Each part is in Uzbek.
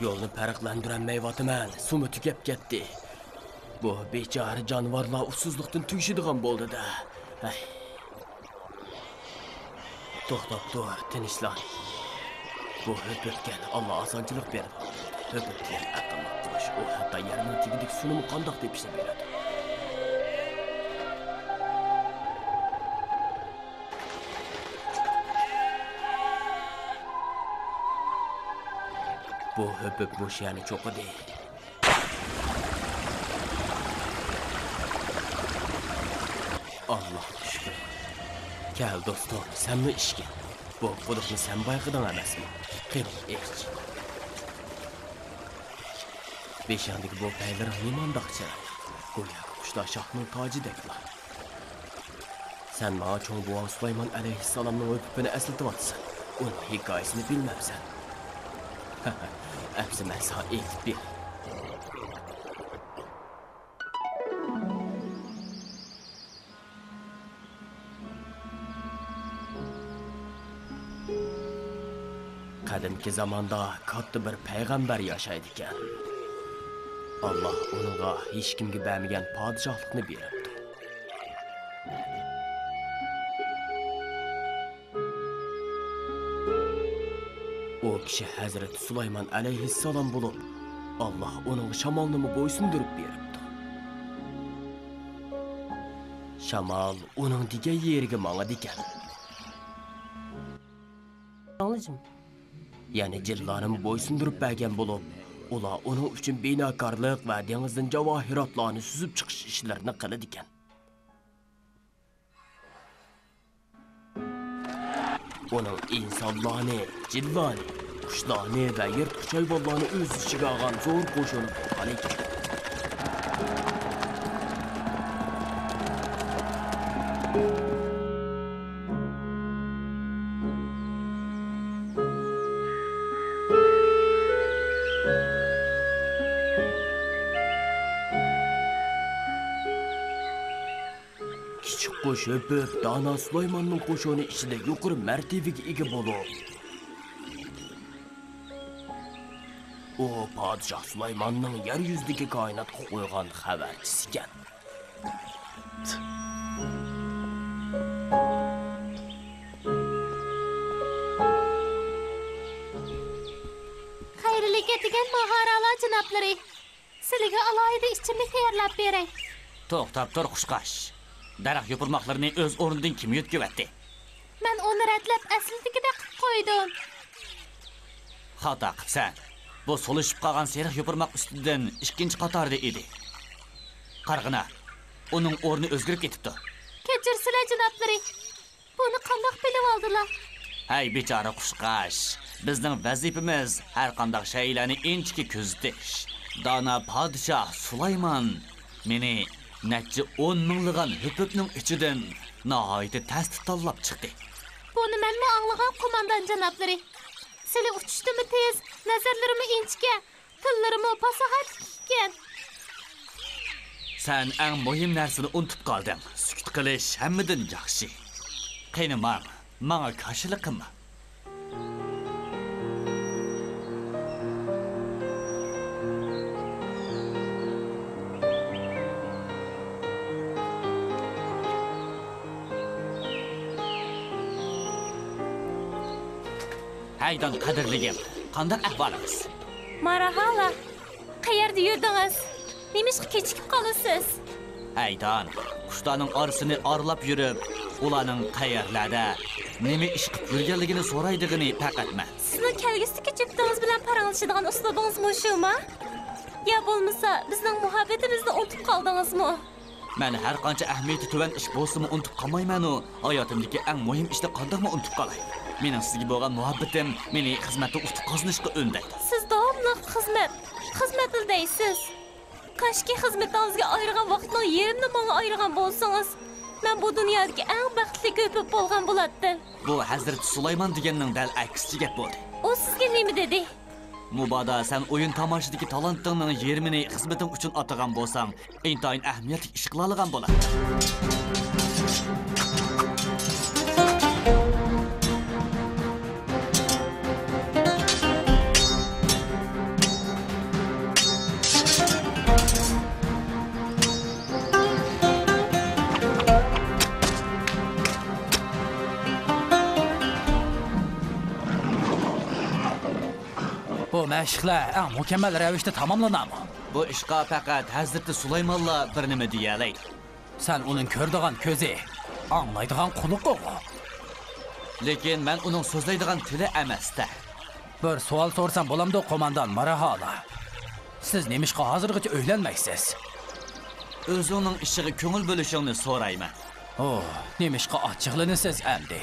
Yo'lni farqlantirolmayapman. Suvim tugab ketdi. Bu bechora jonivorlar ussizlikdan tugishadigan bo'ldi-da. To'xtab tur, tinchlan. Bu o'tgan Allah osonchilik berdi. O'tgan aqlli qush, u hatto yerning tegidik suvni qandoq tepishni beradi. Bu höpüp boş yani çok değil. Allah şükür. Gel dostum, sen mi işkin? Bu kuduklu sen bayqıdan emasmi? Qil, iç. Beşandaki bu peyler limandaqçı. Go'yo qushlar shohning tojideklar. Sen bana cho'ng buva Sulaymon alayhissalomning o'pibini eslatyapsan. Uning hikoyasini bilmabsan. Hepsi mesela ilk bir. Qadimki zamanda katta bir payg'ambar yashaydi ekan. Allah onunğa hech kimga bermagan podshohlikni beribdi. O kişi Hazreti Sulaymon alayhissalom bo'lib, Allah onun shamolni bo'ysundirib beribdi. Shamol uning degan yeriga mangadi ekan. Anlayacağım. Yani jillarini bo'ysundirib bergan bo'lib, ular uning uchun binokorlik va dengizdan javohirotlarni suzib chiqish ishlarini qiladi ekan. Onun insonlarni, jillarni, qushlarni va yirtqich hayvonlarni o'z ichiga olgan zo'r qo'shini qolgan ekan. Qush o'pib, Dana Sulaymonning qo'shini ichida yuqori martabaga ega bo'lib, o podshoh Sulaymonning yer yuzidagi koinotga qo'ygan xabarchisi ekan. Xayrli ketigan maharalar janoblari, sizlarga alohida ichimlik tayyorlab beray. To'xtab tur qushqash. Daraxt yopurmaqlarını öz o'rnidan kim yutkivatdi? Men uni ratlab aslidagidek qilib qo'ydim. Xato qilsan. Bu solishib qolgan seriq yopurmaq ustidan ikkinchi qatorda edi. Qarg'ina, uning o'rni o'zgarib ketibdi. Kechirsizlar janoblari. Buni qandoq bilib oldilar? Hay bechora qushqash. Bizning vazifamiz har qanday shaylarni inchki kuzatish. Dana podshoh Sulaymon meni neçe 10 mingligan hüpüpning ichidan nihoyatda tasdiq tanlab chiqdi. Buni men anglagan qo'mondan janoblari. Sizlar uchishdimi tez, nazarlarimi inchga, tillarimi fasohat ekan. Sen eng muhim narsani unutib qolding. Sukut qilish hammadan yaxshi. Qani menga qarshilik qilma. Haydan qadrligim, qanday ahvolingiz? Marhamat. Qayerda yurdingiz? Nimishqa kechikib qolasiz? Haydan, qushlarning orasini orlab yurib, ularning qayerlarda, nima ish qilib yurganligini so'raydigini faqatmi? Sizning kelgusdagi juftingiz bilan paranglashadigan uslubingiz mushumi? Ya bo'lmasa, bizning muhabbatimizni unutib qoldingizmi? Men har qancha ahamiyati tuvan ish bo'lsa-mu unutib qolmayman-u, hayotimdagi eng muhim ishni qandoqmi unutib qolay? Mening sizga bo'lgan muhabbatim meni xizmatda ustun qozonishga undaydi. Siz davomli xizmat deysiz. Qashki xizmatingizga ayirgan vaqtning yerimni menga ayirgan bo'lsangiz, men bu dunyodagi eng baxtli ko'pib bo'lgan bo'lardim. Bu Hazrat Sulaymon deganning dal aksi gap bo'ldi. O sizga nima dedi? Mubodo sen o'yin tomoshidagi talantingning yerimini xizmating uchun atagan bo'lsang, intayin ahamiyatli ish qila olgan bo'ladi. Bu məşqlər ən mükəmməl rəvişdə tamamlanamı? Bu ishqa faqat Hazreti Sulaymalla bir nima deyalaydi. Sən onun kördüğün közü, anlaydığın quluq oğu. Lekin men uning so'zlaydigan tili emasda. Bir sual sorsam bo'lamdi qo'mondan Marahala. Siz nemişqa hozirgacha o'ylanmaysiz? O'zining ishiga ko'ngil bo'lishingni so'rayman. Oh, nemişqa ochiqlanasiz endi.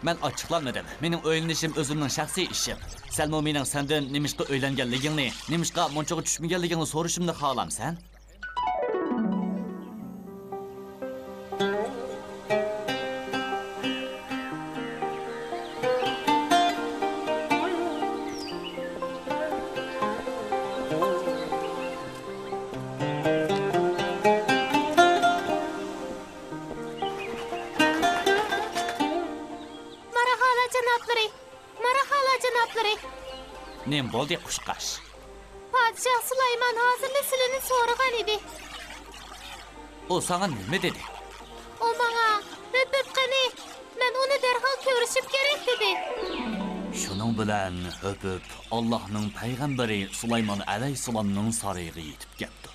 Men ochiqlanmadim. Mening o'ylanishim o'zimning shaxsiy ishim. Salmo mening sendan nemishqa o'ylanganligingni, nemishqa munchaga tushmaganligingni so'rashimni xohlamsan? Nem bo'ldi qushqash? Podshoh Sulaymon hozirda sizlarni so'ragan edi. O sana nima dedi? O menga "Öpüp qani, men uni darhol ko'rishib kerak" dedi. Shuning bilan o'pib Allohning payg'ambari Sulaymon alayhisalomning sarayga yetib ketdi.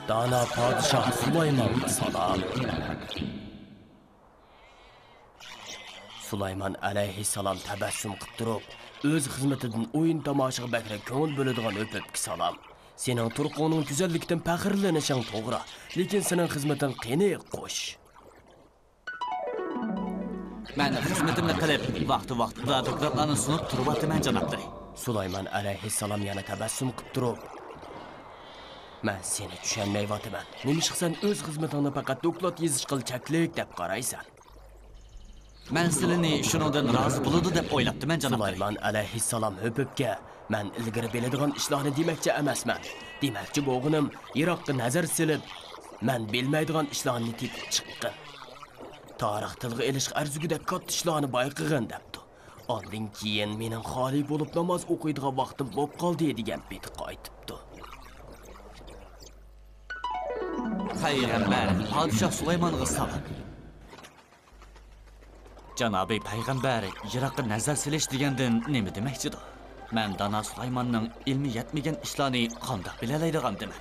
Dana Padişah Süleyman'a salam. Süleyman aleyhisselam təbəssüm qıptırıb, öz xizmetinden oyun tamaşağı bəkirə köngül bölüdüğün öpüp ki salam. Senin turqo'nun güzellikten pəxirlənişin toğra, lekin senin xizmetin qeni qoş. Men xizmetimni qilib, vaqti-vaqtida doktorlarni sunib turibman janoblar. Süleyman aleyhisselam yana təbəssüm qıptırıb, "Men seni tushunmayapman. Nima sen o'z xizmatingni faqat doklad yezish qilchaklik deb qaraysan?" Men sizlarni shuningdan rozi bo'ladi deb o'ylabman janoblar. Süleyman alayhissalom o'pibga men ilgari biladigan ishlarni demoqchi emasman. Demoqchi bo'g'inim Iroqqa nazar silib, men bilmaydigan ishlarni tepib chiqqan. Tarix tilga elish arzugida katta ishlarni bayqagan debdi. Ondan keyin mening xoli bo'lib namoz o'qiydigan vaqtim bo'lib qoldi degan bet qaytibdi. Payg'ambar Podshoh Sulaymonga salom. Janobi payg'ambar Iroqqa nazar silish degandan nima demoqchidir? Men Dana Sulaymonning ilmi yetmagan ishlarni qanday bilalaydigandiman?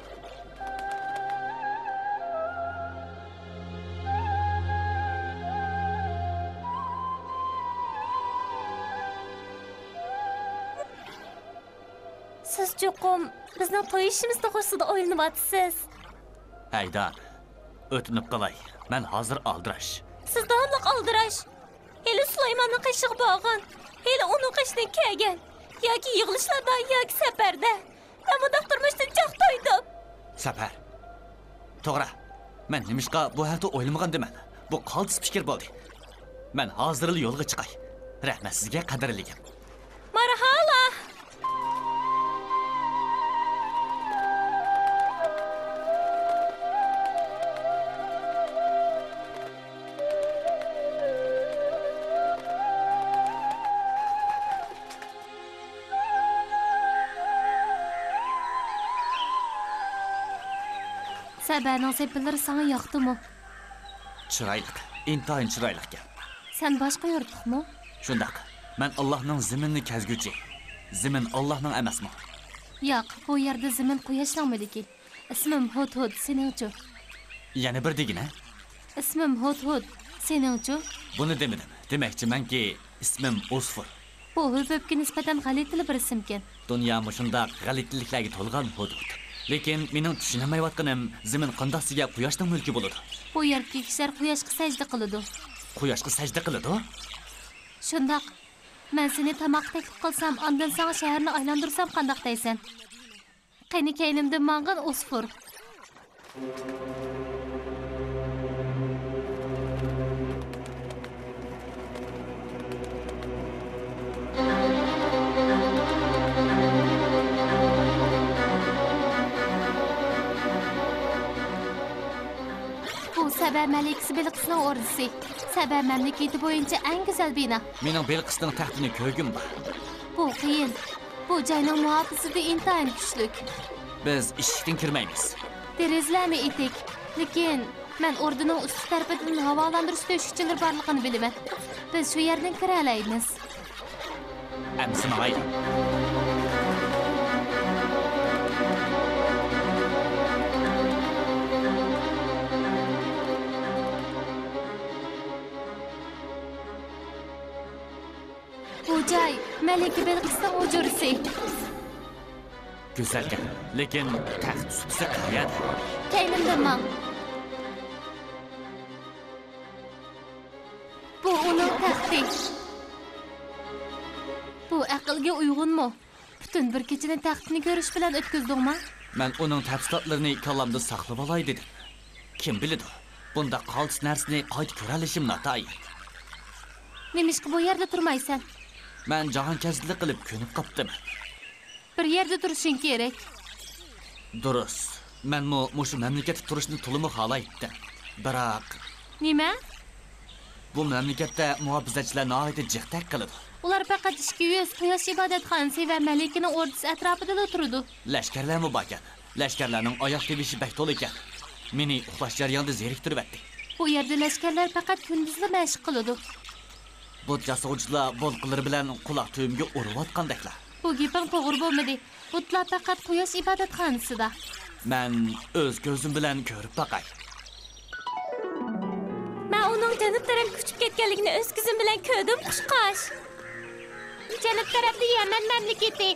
Siz cho'qim bizning to'y ishimiz to'g'risida o'ylanyapsiz. Haydan, o'tinib qolay. Men hozir aldirash. Siz davomliq aldirash. Heli Sulaymonni qishig'i bo'lgan, heli uni qishdan kelgan, yoki yig'ilishlarda, yoki safarda. Men bu turmushdan choq to'ydim. Safar. To'g'ri. Men nimishqa bu haqda o'ylamagandiman. Bu qaltis fikr bo'ldi. Men hozir yo'lga chiqay. Rahmat sizga qadrligim. Marhala. Sabarning sepillari sana yoqdimi? Chiroyli, intayin chiroyli ekan. Sen boshqa yurtliqmi? Shundaq. Men Allohning ziminni kezguchi. Zimin Allohning emasmi? Yo'q, bu yerda zimin quyoshlanmadiki. Ismim Hudhud, seningchi? Yana bir degina? Ismim Hudhud, seningchi? Buni demadim. Demoqchimanki, ismim Usfur. Bu Hudhudga nisbatan g'alati bir ismkan. Dunyo shundaq g'alatiliklarga to'lgan Hudud. Lekin mening tushunmayotganim zimin qandoqsiga quyoshning mulki bo'ladi. Bu yerga kishilar quyoshga sajda qiladi. Quyoshga sajda qiladi? Shundaq. Men seni tamoq taklif qilsam, ondan so'ng shaharni aylantirsam qandoq deysan? Qani keynimda mang'in Usfur. Sabah Malikisi Bilqisning o'rdisi. Sabah mamlakati bo'yicha eng go'zal bino. Mening Bilqisning taxtini ko'rgim bor. Bu qiyin. Bu Bu joyning muhofazasi intayin kuchlik. Biz ishikdan kirmaymiz. Derazlarni etik. Lekin men ordining ustki tarafidan havolantirish to'shikchilar borligini bilaman. Biz shu yerdan kira olamiz. Amsi mayli. Bu joy Malika Belqisning hujrasi. Go'zalkan, lekin taxt supsa qayerda? Keynimdan man. Bu uning taxti. Bu aqlga uyg'unmi? Butun bir kechani taxtini ko'rish bilan o'tkazdingmi? Men uning tafsilotlarini kallamda saqlab olay dedim. Kim biladi? Bunda qoltis narsani qayta ko'ra olishim notayin. Nemishqa bu yerda turmaysan? Men jahonkashlik qilib ko'nib qopdim. Bir yerda turishing kerak. Durust. Men mushu mamlakatda turishni to'liq xohlaydim. Biroq Nima? bu mamlakatda muhofizachilar nihoyatda jiqtak qiladi. Ular faqat 200 quyosh ibodatxonasi va Malikaning ordisi atrofida turadi. Lashkarlarmi bor ekan? Lashkarlarning oyoq tevishi bak to'la ekan. Meni uxlash jarayonida zeriktiribdi. Bu yerda lashkarlar faqat kunduzli mashq qiladi. Bu jasovchilar bolqilari bilan quloq tuyimga urayotgandaklar. Bu gaping to'g'ri bo'lmadi. Butlar faqat quyosh ibodatxonasida. Men o'z ko'zim bilan ko'rib baqay. Men uning janub tarafga uchib ketganligini o'z ko'zim bilan ko'rdim, qushqosh. Janub tarafda Yaman mamlakati.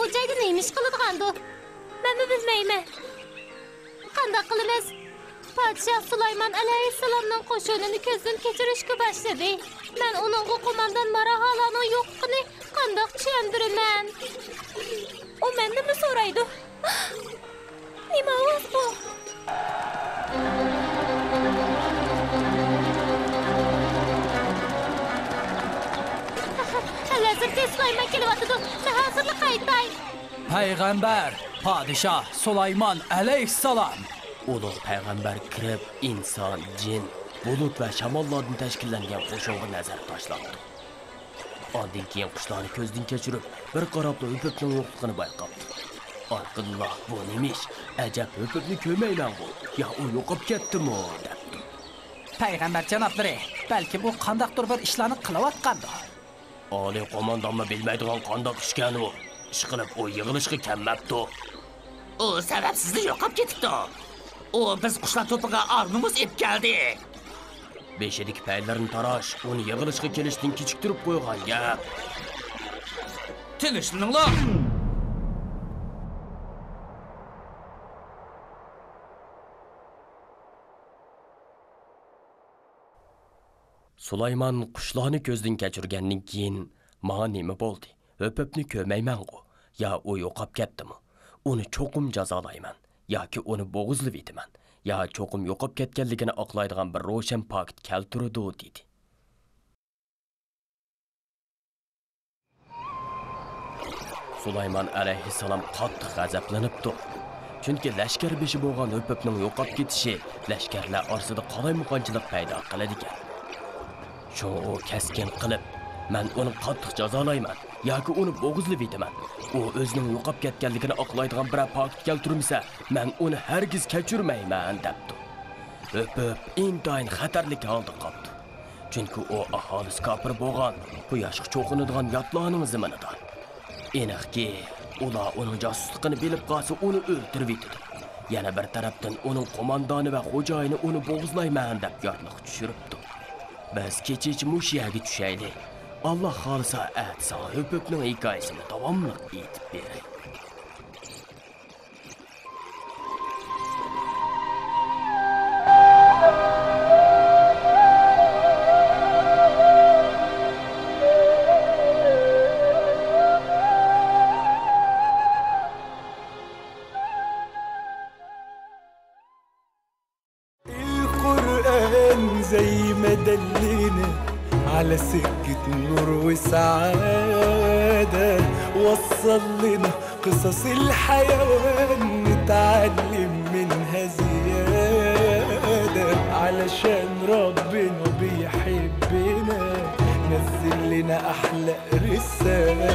U joyda nima ish qiladigandu? Men bilmayman. Qanday qilamiz? Podshoh Sulaymon alayhissalomning qo'shinini ko'zdan kechirishga boshladi. Men uning qo'mondan Maraholani yo'qligini qanday tushundiraman? U mendan so'raydi. Nima ovoz bu? Hozirda Sulaymon kelyapti. Hazırlik qaytay. Payg'ambar, podshoh Sulaymon alayhissalom. Ulug' payg'ambar kirib, inson, jin, bulut va shamollardan tashkillangan qo'shinga nazar tashladi. Ondan keyin qushlarni ko'zdan kechirib, bir qarabda o'pibning yo'qligini bayqabdi. Alqilloh, bu nemish? Ajab, o'pibni ko'rmayman bu. Ya u yo'qib ketdimi? Debdi. Payg'ambar janoblari, balki bu qandaqdir bir ishlarni qilayotgandir. Oliy qo'mondonmi bilmaydigan qandoq ishkan u? Ish qilib u yig'ilishga kelmabdi. U sababsiz yo'qib ketibdi. O biz qushlar to'piga arnimiz ep keldi. Beshidik paylarini tarash, uni yig'ilishga kelishdan kechiktirib qo'ygan gap. Tinchlaninglar. Sulaymon qushlarni ko'zdan kechirgandan keyin menga nima bo'ldi? O'pibni ko'rmayman-ku. Ya u yo'qib ketdimi? Uni cho'qim jazolayman. Yoki uni bo'g'izlab etaman. Ya cho'qim yo'qib ketganligini oqlaydigan bir ro'shan pakt keltirdi dedi. Sulaymon alayhissalom qattiq g'azablanibdi. Chunki lashkar beshi bo'lgan o'pibning yo'qib ketishi lashkarlar orasida qalaymaqonchilik paydo qiladi ekan. Shu u kaskin qilib, men uni qattiq jazolayman yoki uni bo'g'izlab etaman. U o'zining yo'qib ketganligini oqlaydigan bir pakt keltirmasa, men uni hargiz kechirmayman debdi. O'pib intayin xatarli holda qoldi. Chunki u aholisi kofir bo'lgan, quyoshga cho'qinadigan yotlarning ziminida. Aniqki, ular uning josusligini bilib qolsa, uni o'ldirib etdi. Yana bir tarafdan uning qo'mondoni va xo'jayini uni bo'g'izlayman deb yodliq tushiribdi. Biz kechich mushiyaga tushaylik. Allah xolisa aytsa, o'pibning hikoyasini davomli aytib beray. زي ما دلنا على سكة نور وسعادة، وصل لنا قصص الحيوان نتعلم منها زيادة، علشان ربنا بيحبنا نزل لنا أحلى رسالة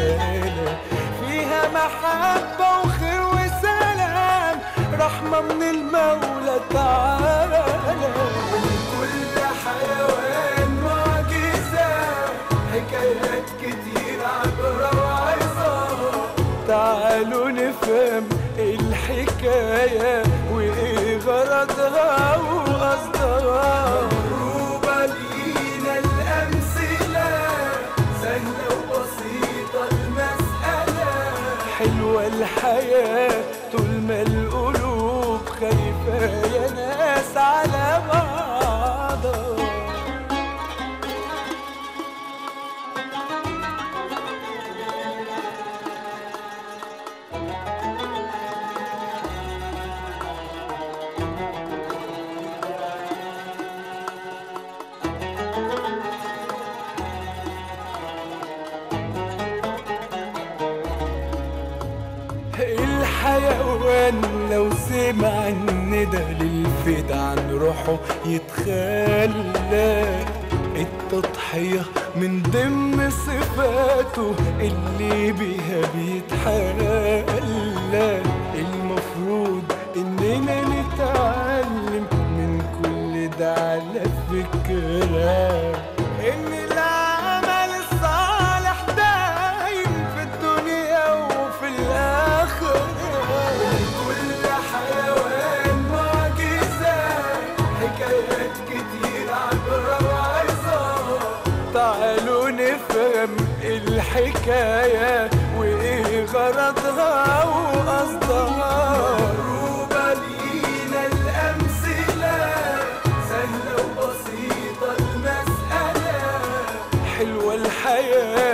في محبة وخير وسلام، رحمة من المولى تعالى. كل حيوان معجزة، حكايات كتير عبرة وعظة. تعالوا نفهم الحكاية وإيه غرضها وقصدها. مضروبة لينا الأمثلة، سهلة وبسيطة المسألة. حلوة الحياة طول ما القلوب خايفة يا ناس على بعضها. الحيوان لو سمع الندى للفدا عن روحه يتخلى. التضحية من ضمن صفاته اللي بيها بيتحلى. المفروض اننا نتعلم من كل ده على فكرة ان العمل الصالح دايم في الدنيا وفي الآخرة. كل حيوان معجزة، حكايات كتير عبرة وعظة. تعالوا نفهم الحكاية وإيه غرضها وقصدها. مضروبة لينا الأمثلة، سهلة وبسيطة المسألة. حلوة الحياة